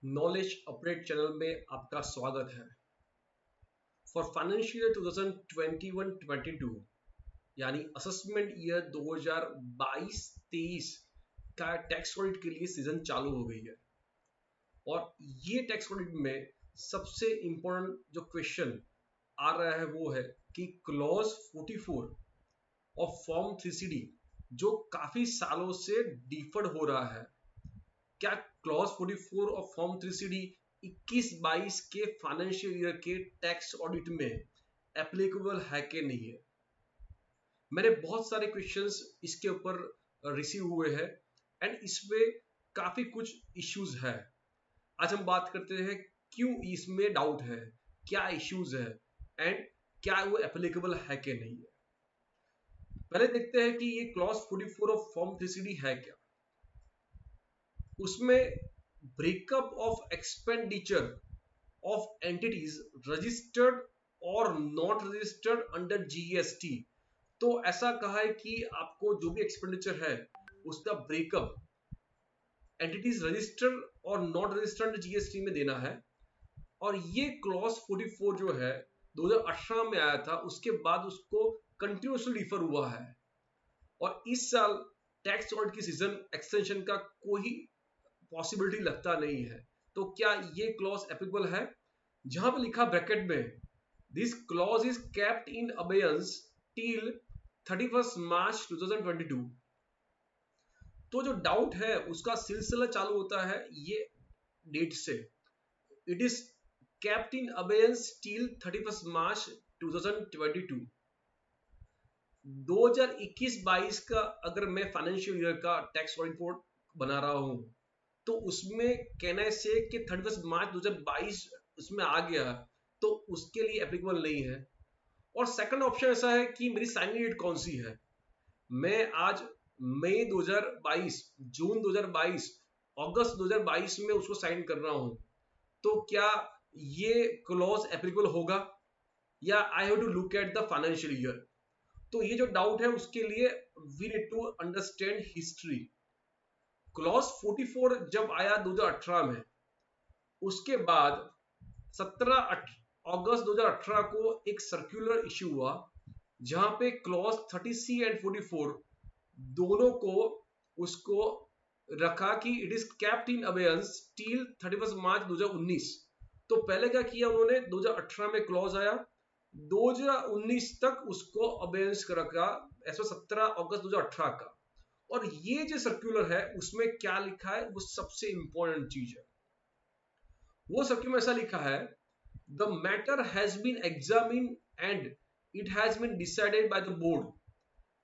Knowledge update channel में आपका स्वागत है। फॉर फाइनेंशियल ईयर 2021-22 यानी असेसमेंट ईयर 2022-23 का टैक्स ऑडिट के लिए सीजन चालू हो गई है और ये टैक्स ऑडिट में सबसे इम्पोर्टेंट जो क्वेश्चन आ रहा है वो है कि क्लॉज 44 ऑफ फॉर्म 3CD जो काफी सालों से डिफर्ड हो रहा है, क्या क्लॉज 44 ऑफ फॉर्म 3CD 21-22 के फाइनेंशियल ईयर के टैक्स ऑडिट में एप्लीकेबल है कि नहीं है। मैंने बहुत सारे क्वेश्चंस इसके ऊपर रिसीव हुए हैं एंड इसमें काफी कुछ इश्यूज है। आज हम बात करते हैं क्यों इसमें डाउट है, क्या इश्यूज है एंड क्या वो एप्लीकेबल है कि नहीं है। पहले देखते हैं कि ये क्लॉज 44 ऑफ फॉर्म 3CD है क्या। उसमें breakup of expenditure of entities registered और नॉट रजिस्टर्ड अंडर जीएसटी। तो ऐसा कहा है कि आपको जो भी एक्सपेंडिचर है उसका ब्रेकअप एंटिटीज रजिस्टर्ड और नॉट रजिस्टर्ड जीएसटी में देना है। और ये क्लॉज 44 जो है 2018 में आया था, उसके बाद उसको कंटिन्यूसली डिफर हुआ है और इस साल टैक्स ऑडिट की सीजन एक्सटेंशन का कोई पॉसिबिलिटी लगता नहीं है। तो क्या ये क्लॉज एप्लीकेबल है? जहां पे लिखा ब्रैकेट में this clause is kept in abeyance till 31 मार्च 2022। तो जो डाउट है उसका सिलसिला चालू होता है ये डेट से। It is kept in abeyance till 31 मार्च 2022। 2021-22 का अगर मैं फाइनेंशियल ईयर का टैक्स रिपोर्ट बना रहा हूं तो उसमें कहना से कि 31 मार्च 2022 उसमें आ गया तो उसके लिए एप्लीकेबल नहीं है। और सेकंड ऑप्शन ऐसा है कि मेरी साइनिंग डेट कौन सी है। मैं आज मई 2022, जून 2022, अगस्त 2022 में उसको साइन कर रहा हूं, तो क्या ये क्लॉज एप्लीकेबल होगा या I have to look at the financial year. तो ये जो डाउट है उसके लिए we need to understand history. Clause 44 जब आया 2018 में, उसके बाद 17 अगस्त 2018 को एक सर्कुलर इश्यू हुआ जहां पे क्लॉज 30C एंड 44 दोनों को उसको रखा कि it is kept in abeyance till 31 मार्च 2019। तो पहले क्या किया उन्होंने, 2018 में क्लॉज आया, 2019 तक उसको अबेयंस रखा ऐसा 17 अगस्त 2018 का। और ये जो सर्कुलर है उसमें क्या लिखा है वो सबसे इंपॉर्टेंट चीज है। वो सर्कुलर में ऐसा लिखा है, the matter has been examined and it has been decided by the board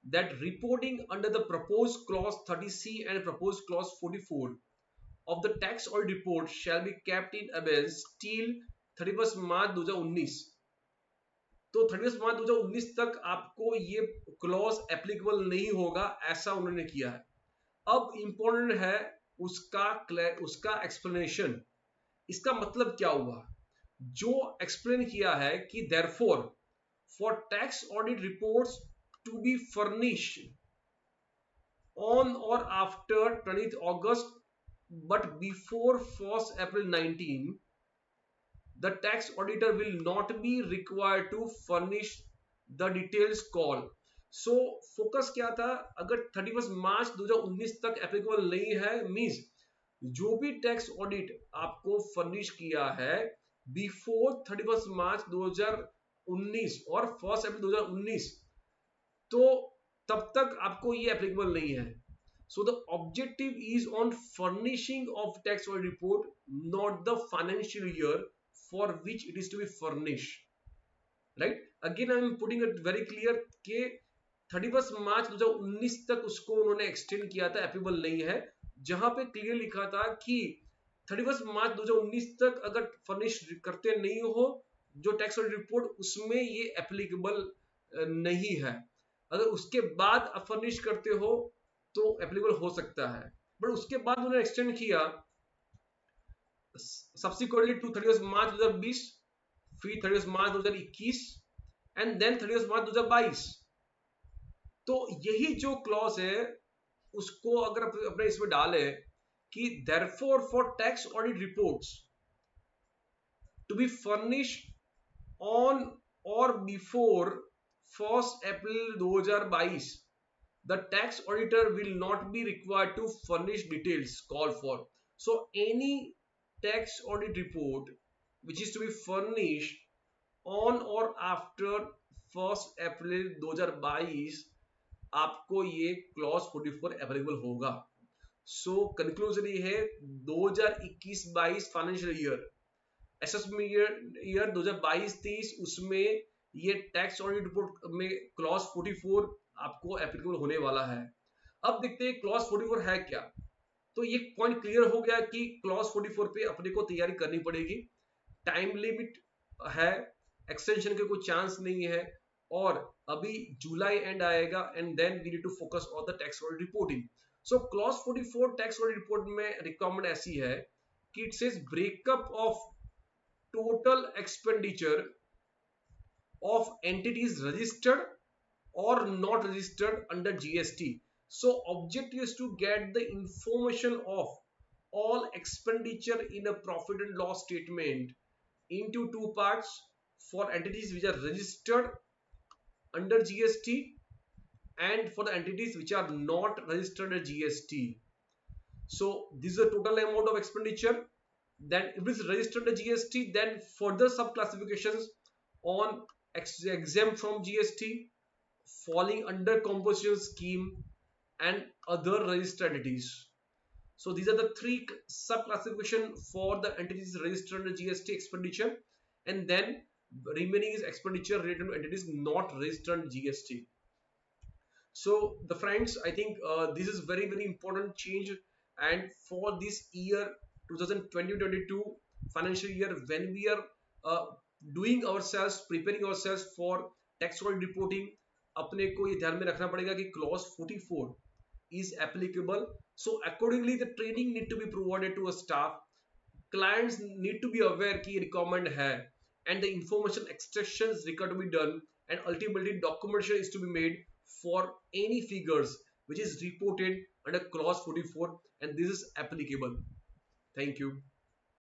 that reporting under the proposed clause 30C and proposed clause 44 of the tax audit report shall be kept in abeyance till 31 मार्च 2019। तो 31 मार्च 2019 तक आपको ये clause applicable नहीं होगा, ऐसा उन्होंने किया है। अब इंपॉर्टेंट है उसका एक्सप्लेनेशन। इसका मतलब क्या हुआ, जो एक्सप्लेन किया है कि therefore for tax audit reports to be furnished on or after 20th August but before 1st April 19, the tax auditor will not be required to furnish the details call। So focus क्या था, अगर 31 मार्च 2019 तक applicable नहीं है means जो भी tax audit आपको furnish किया है बिफोर 31 मार्च 2019 और 1 अप्रैल 2019 तो तब तक आपको ये एप्लीकेबल नहीं है। So the objective is on furnishing of tax audit report, not the financial year for which it is to be furnished. Right? Again, I am putting it very clear कि 31 मार्च 2019 तक उसको उन्होंने एक्सटेंड किया था, applicable नहीं है। जहां पे क्लियर लिखा था कि 31 मार्च 2019 तक अगर फर्निश करते नहीं हो जो टैक्स ऑडिट रिपोर्ट, उसमें ये एप्लीकेबल नहीं है। अगर उसके बाद फर्निश करते हो तो एप्लीकेबल हो सकता है, बट उसके बाद उन्होंने एक्सटेंड किया सब्सिक्वेंटली टू 31 मार्च 2020, फिर 31 मार्च 2021 एंड देन 31 मार्च 2022। तो यही जो क्लॉज है उसको अगर अपने इसमें डाले कि therefore for tax audit reports to be furnished on or before 1st April 2022, the tax auditor will not be required to furnish details called for. So any tax audit report which is to be furnished on or after 1st April 2022 आपको ये clause 44 available होगा. So conclusion ये है 2021-22 financial year assessment year 2022-23 उसमें ये tax audit report में clause 44 आपको applicable होने वाला है. अब देखते हैं क्लॉज 44 है क्या. तो ये पॉइंट क्लियर हो गया कि क्लॉज 44 पे अपने को तैयारी करनी पड़ेगी. टाइम लिमिट है, एक्सटेंशन के कोई चांस नहीं है, और अभी जुलाई एंड आएगा and then we need to focus on the tax audit reporting. So clause 44 tax audit report में रिक्वायरमेंट ऐसी है कि it says breakup of total expenditure of entities registered or not registered under GST. So objective is to get the information of all expenditure in a profit and loss statement into two parts for entities which are registered under GST and for the entities which are not registered under GST. So this is the total amount of expenditure. Then if it is registered under GST, then further sub classifications on exempt from GST, falling under composition scheme, and other registered entities. So these are the three sub classification for the entities registered under GST expenditure, and then remaining is expenditure related to entities not registered under GST. So the friends, I think this is very important change, and for this year 2020-22 financial year, when we are doing ourselves, preparing ourselves for tax audit reporting, अपने को ये ध्यान में रखना पड़ेगा कि clause 44 is applicable. So accordingly the training need to be provided to a staff. Clients need to be aware कि requirement है, and the information extraction is required to be done, and ultimately documentation is to be made for any figures which is reported under clause 44, and this is applicable. Thank you.